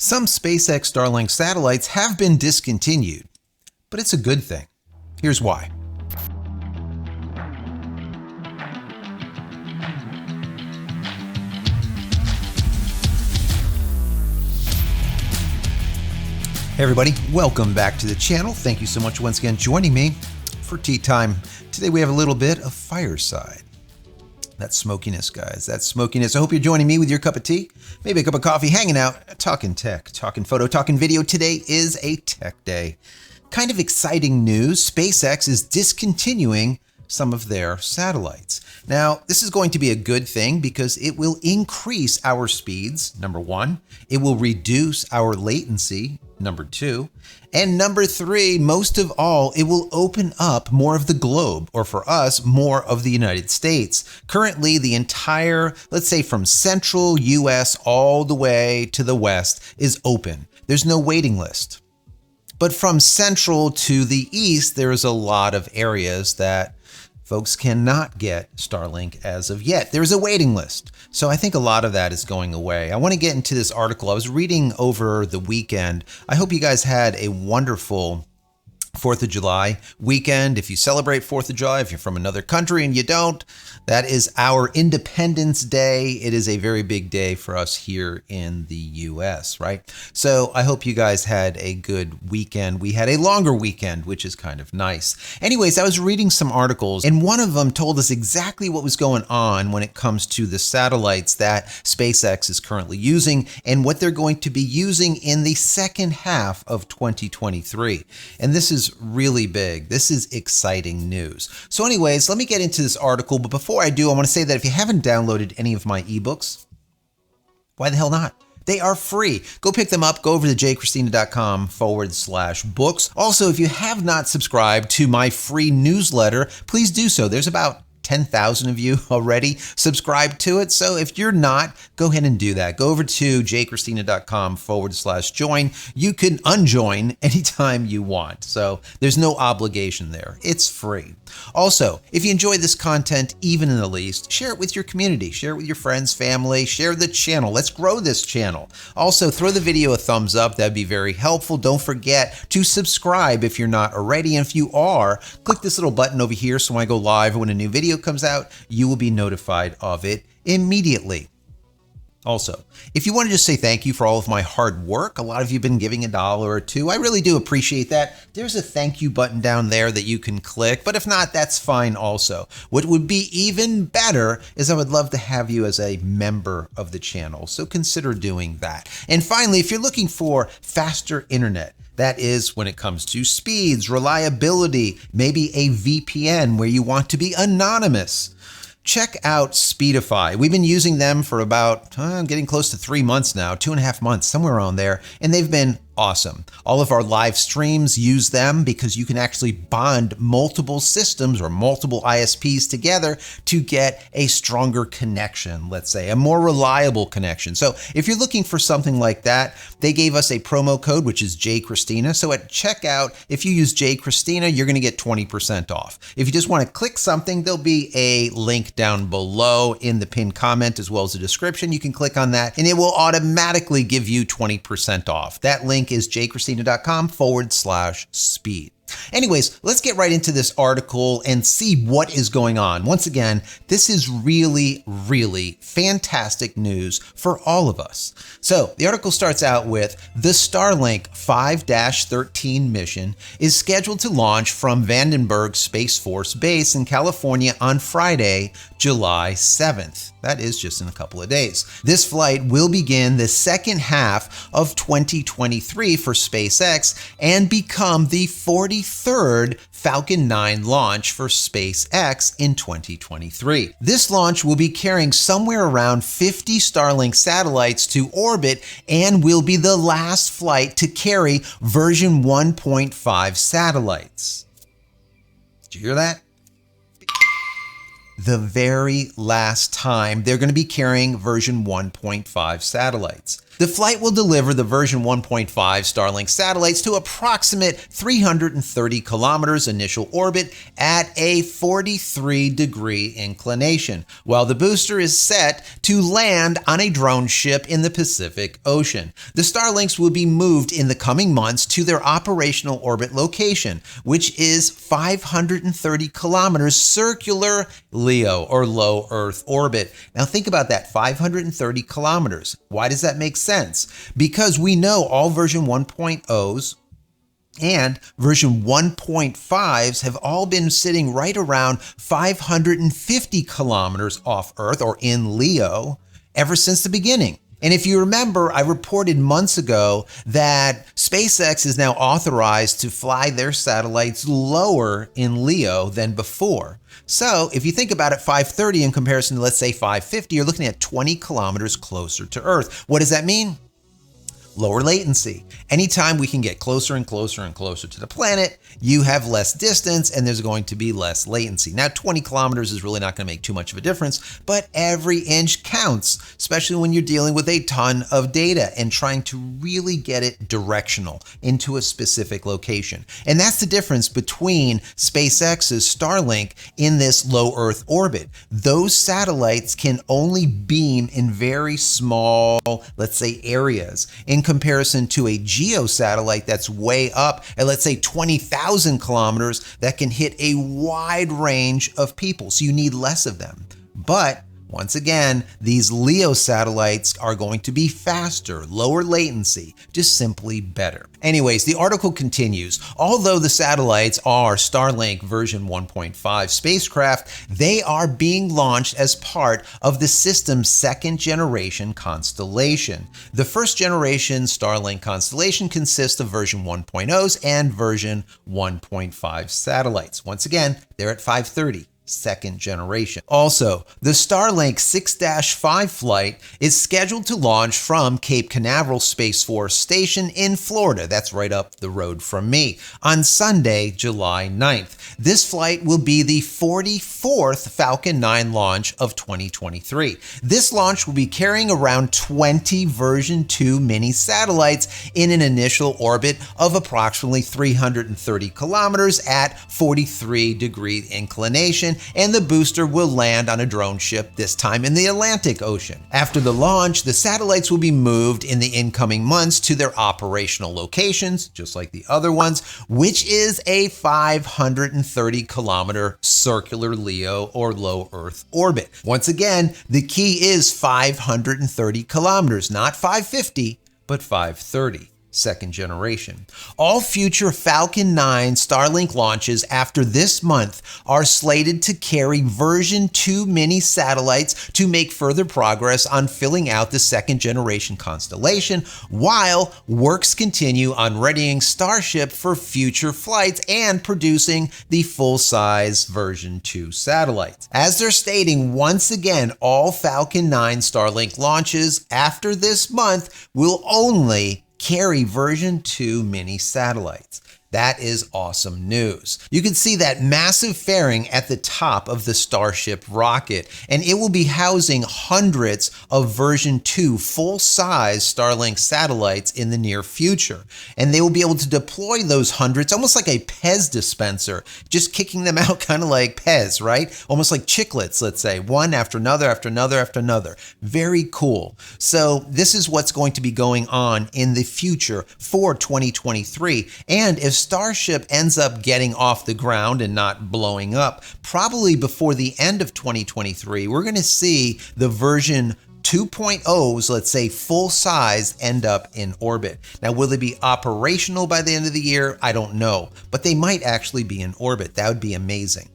Some SpaceX Starlink satellites have been discontinued, but it's a good thing. Here's why. Hey everybody, welcome back to the channel. Thank you so much once again joining me for tea time. Today we have a little bit of fireside. That's smokiness, guys. That's smokiness. I hope you're joining me with your cup of tea, maybe a cup of coffee, hanging out, talking tech, talking photo, talking video. Today is a tech day. Kind of exciting news. SpaceX is discontinuing some of their satellites. Now, this is going to be a good thing because it will increase our speeds, number one. It will reduce our latency, number two. And number three, most of all, it will open up more of the globe, or for us, more of the United States. Currently, the entire, let's say from central US all the way to the west is open. There's no waiting list. But from central to the east, there's a lot of areas that folks cannot get Starlink as of yet. There's a waiting list. So I think a lot of that is going away. I want to get into this article. I was reading over the weekend. I hope you guys had a wonderful 4th of July weekend. If you celebrate 4th of July, if you're from another country and you don't, that is our Independence Day. It is a very big day for us here in the US, right? So I hope you guys had a good weekend. We had a longer weekend, which is kind of nice. Anyways, I was reading some articles and one of them told us exactly what was going on when it comes to the satellites that SpaceX is currently using and what they're going to be using in the second half of 2023. And this is really big. This is exciting news. So anyways, let me get into this article. But before I do, I want to say that if you haven't downloaded any of my ebooks, why the hell not? They are free. Go pick them up. Go over to JCristina.com/books. Also, if you have not subscribed to my free newsletter, please do so. There's about 10,000 of you already subscribed to it. So if you're not, go ahead and do that. Go over to JCristina.com/join. You can unjoin anytime you want. So there's no obligation there. It's free. Also, if you enjoy this content, even in the least, share it with your community, share it with your friends, family, share the channel. Let's grow this channel. Also, throw the video a thumbs up. That'd be very helpful. Don't forget to subscribe if you're not already. And if you are, click this little button over here so when I go live or when a new video comes out, you will be notified of it immediately. Also, if you want to just say thank you for all of my hard work, a lot of you have been giving $1 or $2. I really do appreciate that. There's a thank you button down there that you can click, but if not, that's fine also. What would be even better is I would love to have you as a member of the channel, so consider doing that. And finally, if you're looking for faster internet, that is when it comes to speeds, reliability, maybe a VPN where you want to be anonymous, check out Speedify. We've been using them for about, getting close to 3 months now, 2.5 months, somewhere around there, and they've been awesome. All of our live streams use them because you can actually bond multiple systems or multiple ISPs together to get a stronger connection, let's say, a more reliable connection. So if you're looking for something like that, they gave us a promo code, which is JCristina. So at checkout, if you use JCristina, you're going to get 20% off. If you just want to click something, there'll be a link down below in the pinned comment as well as the description. You can click on that and it will automatically give you 20% off. That link is jcristina.com/speed. Anyways, let's get right into this article and see what is going on. Once again, this is really, really fantastic news for all of us. So the article starts out with the Starlink 5-13 mission is scheduled to launch from Vandenberg Space Force Base in California on Friday, July 7th. That is just in a couple of days. This flight will begin the second half of 2023 for SpaceX and become the 43rd Falcon 9 launch for SpaceX in 2023. This launch will be carrying somewhere around 50 Starlink satellites to orbit and will be the last flight to carry version 1.5 satellites. Did you hear that? The very last time they're going to be carrying version 1.5 satellites. The flight will deliver the version 1.5 Starlink satellites to approximate 330 kilometers initial orbit at a 43-degree inclination, while the booster is set to land on a drone ship in the Pacific Ocean. The Starlinks will be moved in the coming months to their operational orbit location, which is 530 kilometers circular LEO, or low Earth orbit. Now think about that, 530 kilometers. Why does that make sense? Because we know all version 1.0s and version 1.5s have all been sitting right around 550 kilometers off Earth, or in LEO, ever since the beginning. And if you remember, I reported months ago that SpaceX is now authorized to fly their satellites lower in LEO than before. So if you think about it, 530 in comparison to, let's say, 550, you're looking at 20 kilometers closer to Earth. What does that mean? Lower latency. Anytime we can get closer and closer and closer to the planet, you have less distance and there's going to be less latency. Now, 20 kilometers is really not going to make too much of a difference, but every inch counts, especially when you're dealing with a ton of data and trying to really get it directional into a specific location. And that's the difference between SpaceX's Starlink in this low Earth orbit. Those satellites can only beam in very small, let's say, areas, in comparison to a geo satellite that's way up at, let's say, 20,000 kilometers that can hit a wide range of people. So you need less of them. But once again, these LEO satellites are going to be faster, lower latency, just simply better. Anyways, the article continues. Although the satellites are Starlink version 1.5 spacecraft, they are being launched as part of the system's second generation constellation. The first generation Starlink constellation consists of version 1.0s and version 1.5 satellites. Once again, they're at 530. Second generation. Also, the Starlink 6-5 flight is scheduled to launch from Cape Canaveral Space Force Station in Florida. That's right up the road from me, on Sunday, July 9th. This flight will be the 44th Falcon 9 launch of 2023. This launch will be carrying around 20 version 2 mini satellites in an initial orbit of approximately 330 kilometers at 43-degree inclination, and the booster will land on a drone ship, this time in the Atlantic Ocean. After the launch, the satellites will be moved in the incoming months to their operational locations, just like the other ones, which is a 530-kilometer circular LEO, or low Earth orbit. Once again, the key is 530 kilometers, not 550, but 530. Second generation. All future Falcon 9 Starlink launches after this month are slated to carry version 2 mini satellites to make further progress on filling out the second generation constellation, while works continue on readying Starship for future flights and producing the full-size version 2 satellites. As they're stating, once again, all Falcon 9 Starlink launches after this month will only carry version 2 mini satellites. That is awesome news. You can see that massive fairing at the top of the Starship rocket, and it will be housing hundreds of version 2 full-size Starlink satellites in the near future. And they will be able to deploy those hundreds almost like a Pez dispenser, just kicking them out kind of like Pez, right? Almost like chiclets, let's say, one after another, after another, after another. Very cool. So this is what's going to be going on in the future for 2023. And if Starship ends up getting off the ground and not blowing up, probably before the end of 2023, we're going to see the version 2.0s, let's say full size, end up in orbit. Now, will they be operational by the end of the year? I don't know, but they might actually be in orbit. That would be amazing.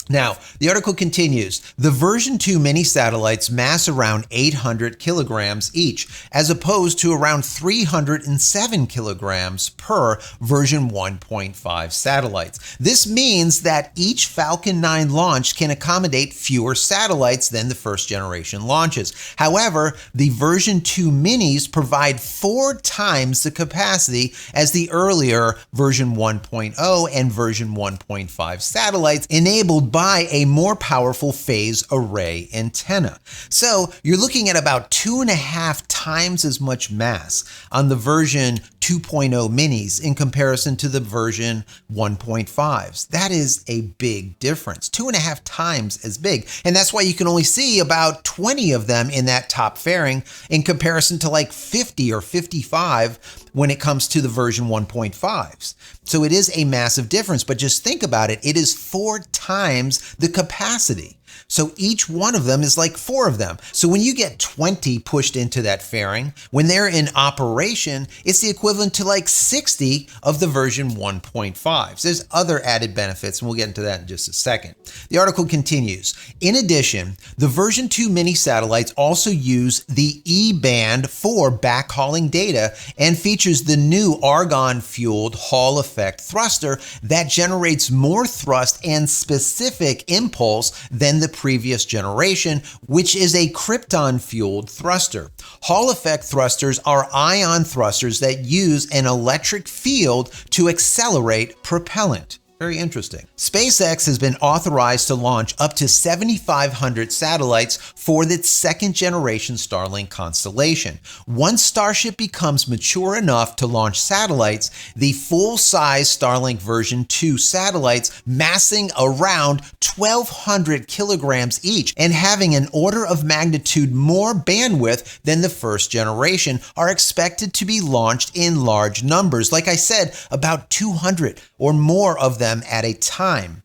Now, the article continues. The version 2 mini satellites mass around 800 kilograms each, as opposed to around 307 kilograms per version 1.5 satellites. This means that each Falcon 9 launch can accommodate fewer satellites than the first generation launches. However, the version 2 minis provide 4 times the capacity as the earlier version 1.0 and version 1.5 satellites, enabled fueled by a more powerful phase array antenna. So you're looking at about 2.5 times as much mass on the version 2.0 minis in comparison to the version 1.5s. That is a big difference, 2.5 times as big. And that's why you can only see about 20 of them in that top fairing in comparison to like 50 or 55 when it comes to the version 1.5s. So it is a massive difference, but just think about it. It is 4 times the capacity. So each one of them is like 4 of them. So when you get 20 pushed into that fairing, when they're in operation, it's the equivalent to like 60 of the version 1.5s. There's other added benefits, and we'll get into that in just a second. The article continues. In addition, the version 2 mini satellites also use the E-band for backhauling data and features the new argon-fueled Hall effect thruster that generates more thrust and specific impulse than the previous generation, which is a krypton-fueled thruster. Hall effect thrusters are ion thrusters that use an electric field to accelerate propellant. Very interesting. SpaceX has been authorized to launch up to 7,500 satellites for its second generation Starlink constellation. Once Starship becomes mature enough to launch satellites, the full-size Starlink version 2 satellites massing around 1,200 kilograms each and having an order of magnitude more bandwidth than the first generation are expected to be launched in large numbers. Like I said, about 200 or more of them at a time.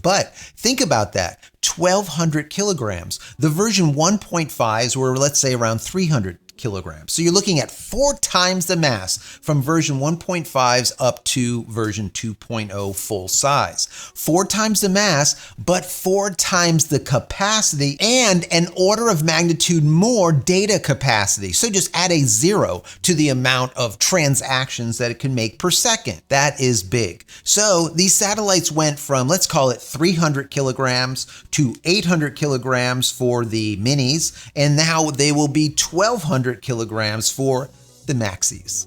But think about that, 1,200 kilograms. The version 1.5s were, let's say, around 300 kilograms. So you're looking at 4 times the mass from version 1.5s up to version 2.0 full size. 4 times the mass, but 4 times the capacity and an order of magnitude more data capacity. So just add a 0 to the amount of transactions that it can make per second. That is big. So these satellites went from, let's call it 300 kilograms to 800 kilograms for the minis, and now they will be 1,200 kilograms for the maxis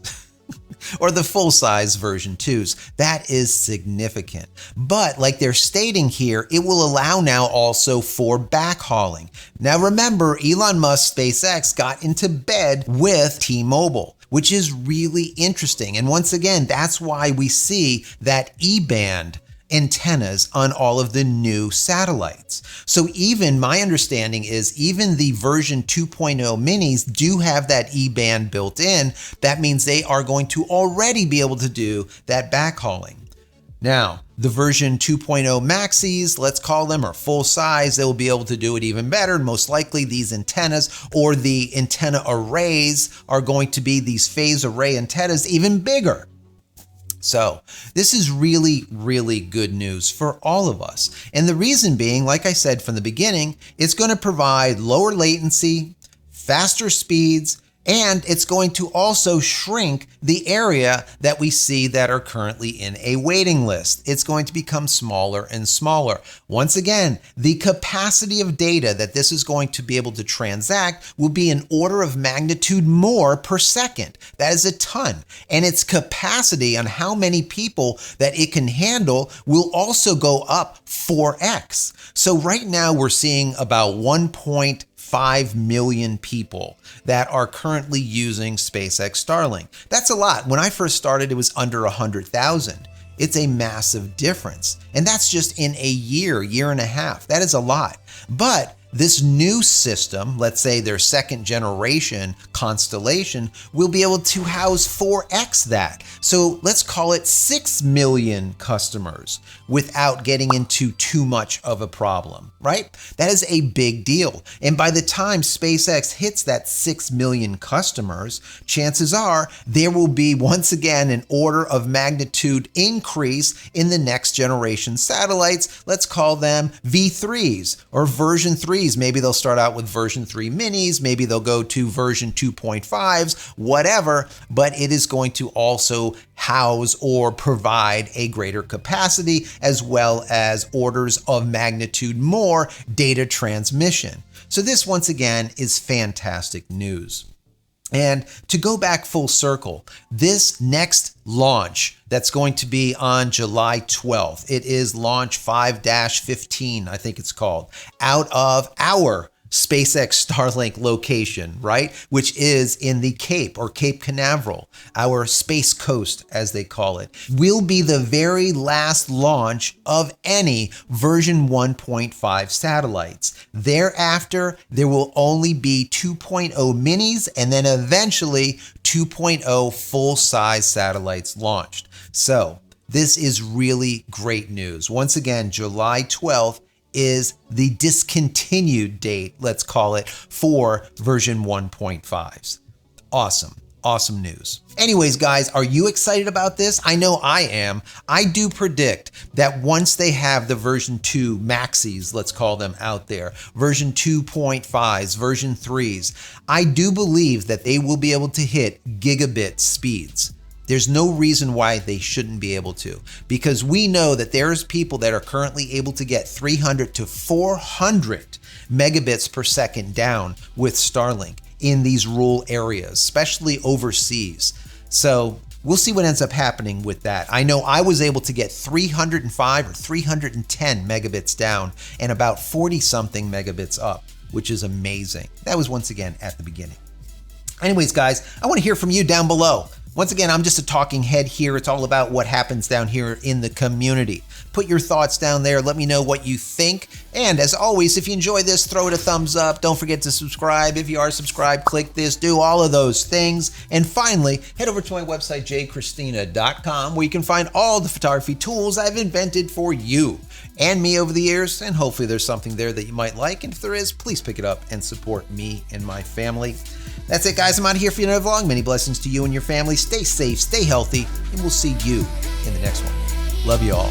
or the full-size version 2s. That is significant. But like they're stating here, it will allow now also for backhauling. Now remember, Elon Musk SpaceX got into bed with T-Mobile, which is really interesting. And once again, that's why we see that E-band antennas on all of the new satellites. So even my understanding is even the version 2.0 minis do have that E-band built in. That means they are going to already be able to do that backhauling. Now, the version 2.0 maxis, let's call them, are full size. They will be able to do it even better. Most likely these antennas or the antenna arrays are going to be these phase array antennas even bigger. So this is really, really good news for all of us. And the reason being, like I said from the beginning, it's going to provide lower latency, faster speeds, and it's going to also shrink the area that we see that are currently in a waiting list. It's going to become smaller and smaller. Once again, the capacity of data that this is going to be able to transact will be an order of magnitude more per second. That is a ton. And its capacity on how many people that it can handle will also go up 4x. So right now we're seeing about 1.5 million people that are currently using SpaceX Starlink. That's a lot. When I first started, it was under 100,000. It's a massive difference. And that's just in a year, year and a half. That is a lot. But this new system, let's say their second generation constellation, will be able to house 4x that. So let's call it 6 million customers without getting into too much of a problem, right? That is a big deal. And by the time SpaceX hits that 6 million customers, chances are there will be once again an order of magnitude increase in the next generation satellites. Let's call them V3s or version 3s. Maybe they'll start out with version 3 minis, maybe they'll go to version 2.5s, whatever, but it is going to also house or provide a greater capacity as well as orders of magnitude more data transmission. So this once again is fantastic news. And to go back full circle, this next launch that's going to be on July 12th, it is launch 5-15, I think it's called, out of our SpaceX Starlink location, right? Which is in the Cape or Cape Canaveral, our space coast, as they call it, will be the very last launch of any version 1.5 satellites. Thereafter, there will only be 2.0 minis and then eventually 2.0 full-size satellites launched. So this is really great news. Once again, July 12th is the discontinued date, let's call it, for version 1.5s. Awesome news. Anyways, guys, are you excited about this? I know I am. I do predict that once they have the version 2 maxis, let's call them, out there, version 2.5s, version 3s, I do believe that they will be able to hit gigabit speeds. There's no reason why they shouldn't be able to, because we know that there's people that are currently able to get 300 to 400 megabits per second down with Starlink in these rural areas, especially overseas. So we'll see what ends up happening with that. I know I was able to get 305 or 310 megabits down and about 40 something megabits up, which is amazing. That was once again at the beginning. Anyways, guys, I want to hear from you down below. Once again, I'm just a talking head here. It's all about what happens down here in the community. Put your thoughts down there. Let me know what you think. And as always, if you enjoy this, throw it a thumbs up. Don't forget to subscribe. If you are subscribed, click this, do all of those things. And finally, head over to my website, JCristina.com, where you can find all the photography tools I've invented for you and me over the years. And hopefully there's something there that you might like. And if there is, please pick it up and support me and my family. That's it, guys. I'm out of here for another vlog. Many blessings to you and your family. Stay safe, stay healthy, and we'll see you in the next one. Love you all.